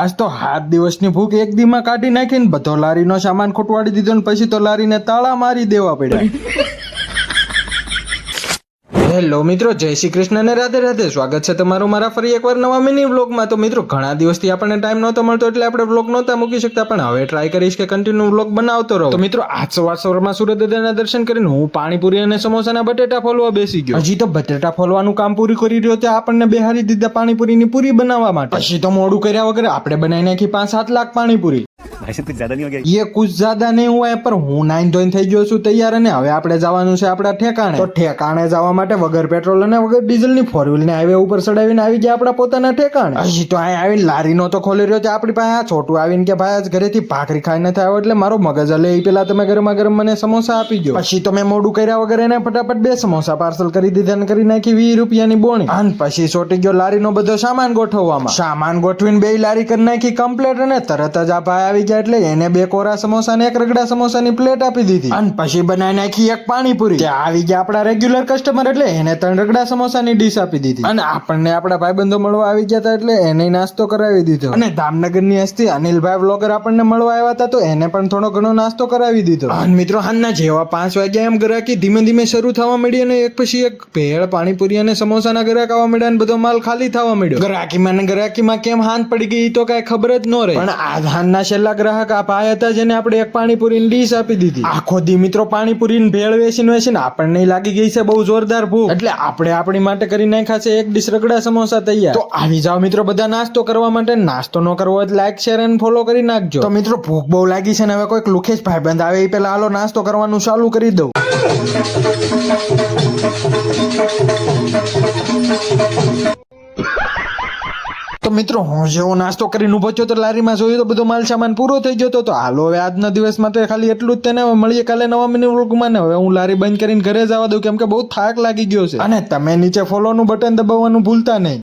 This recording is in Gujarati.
આજ તો 7 દિવસની ભૂખ એક દીમાં કાઢી નાખીને બધો લારીનો સામાન ખોટવાડી દીધો ને પછી તો લારીને તાળા મારી દેવા પડ્યા. હેલો મિત્રો, જય શ્રી કૃષ્ણ અને રાધે રાધે. સ્વાગત છે તમારું મારા ફરી એકવાર નવા મિની વ્લોગમાં. તો મિત્રો, ઘણા દિવસથી આપણને ટાઈમ નહોતો મળતો એટલે આપણે વ્લોગ નહોતા મૂકી શકતા, પણ હવે ટ્રાય કરીશ કે કન્ટિન્યુ વ્લોગ બનાવતો રહો. તો મિત્રો, આજ સવારમાં સૂર્ય દાદાના દર્શન કરીને હું પાણીપુરી અને સમોસાના બટેટા ફોલવા બેસી ગયો. હજી તો બટેટા ફોલવાનું કામ પૂરું કરી રહ્યો ત્યાં આપણને બેહારી દીધા પાણીપુરીની પૂરી બનાવવા માટે. પછી તો મોડું કર્યા વગર આપણે બનાવી નાખી 5-7 લાખ પાણીપુરી. कुछ ज्यादा नहीं हो गया? ये कुछ ज्यादा नहीं हुआ है, पर હું નાઈન ધોઈને થઈ ગયો છું તૈયાર અને હવે આપણે જવાનું છે આપણા ઠેકાણે. તો ઠેકાણે જવા માટે વગર પેટ્રોલ અને વગર ડીઝલની 4 વ્હીલ ને હાઈવે ઉપર ચડાવીને આવી ગયા આપણા પોતાના ઠેકાણે. હજી તો અહીં આવીને લારીનો તો ખોલી રહ્યો છે આપણી પાસે આ છોટું આવીને કે ભાઈ આજ ઘરેથી ભાખરી ખાઈને થયો એટલે મારો મગજ હલે એ પેલા તમે ગરમા ગરમ મને સમોસા આપી ગયો. પછી તો મેં મોડું કર્યા વગર એને ફટાફટ 2 સમોસા પાર્સલ કરી દીધા અને કરી નાખી 20 રૂપિયાની બોણી. અને પછી છોટી ગયો લારીનો બધો સામાન ગોઠવવામાં. સામાન ગોઠવીને 2 લારી કરી નાખી કમ્પ્લીટ અને તરત જ આ ભાઈ આવી ગયા એટલે એને 2 કોરા સમોસા ને 1 રગડા સમોસાની પ્લેટ આપી દીધી. અને પછી બનાવી નાખી 1 પાણીપુરી. ત્યાં આવી ગયા આપણા રેગ્યુલર કસ્ટમર એટલે એને 3 રગડા સમોસાની ડીશ આપી દીધી. અને આપણને આપણા ભાઈબંધો મળવા આવી ગયા હતા એટલે એને નાસ્તો કરાવી દીધો. અને જામનગરની હસ્તી અનિલભાઈ વ્લોગર આપણને મળવા આવ્યા હતા તો એને પણ થોડો ઘણો નાસ્તો કરાવી દીધો. અને મિત્રો, હાલના જેવા 5 વાગ્યા એમ ગ્રાહકી ધીમે ધીમે શરૂ થવા માંડી અને એક પછી એક ભેળ, પાણીપુરી અને સમોસાના ગ્રાહક આવવા માંડ્યા અને બધો માલ ખાલી થવા માંડ્યો. ગ્રાહકીમાં કેમ હાન પડી ગઈ તો કઈ ખબર જ ન રહી. પણ આ હાનના છેલ્લા ગ્રાહક આ ભાઈ હતા જેને આપણે 1 પાણીપુરીની ડીશ આપી દીધી. આખો દી મિત્રો પાણીપુરીની ભેળ વેચીને આપણને લાગી ગઈ છે બહુ જોરદાર ભૂખ એટલે આપણે આપણી માટે કરી નાખ્યા છે 1 ડીશ રગડા સમોસા તૈયાર. તો આવી જાઓ મિત્રો બધા નાસ્તો કરવા માટે. નાસ્તો ન કરવો હોય લાઈક, શેર અને ફોલો કરી નાખજો. તો મિત્રો, ભૂખ બહુ લાગી છે ને હવે કોઈક લુખેશ ભાઈબંધ આવે એ પેલા હાલો નાસ્તો કરવાનું ચાલુ કરી દઉં. તો મિત્રો, હું જેવો નાસ્તો કરીને ઉભો થયો તો લારીમાં જોયું તો બધો માલ સામાન પૂરો થઈ ગયો તો હાલો હવે આજના દિવસમાં તો ખાલી એટલું જ તેને મળીએ કાલે નવા મિની વ્લોગમાં. ને હવે હું લારી બંધ કરીને ઘરે જવા દઉં કેમ કે બહુ થાક લાગી ગયો છે. અને તમે નીચે ફોલોનું બટન દબાવવાનું ભૂલતા નહીં.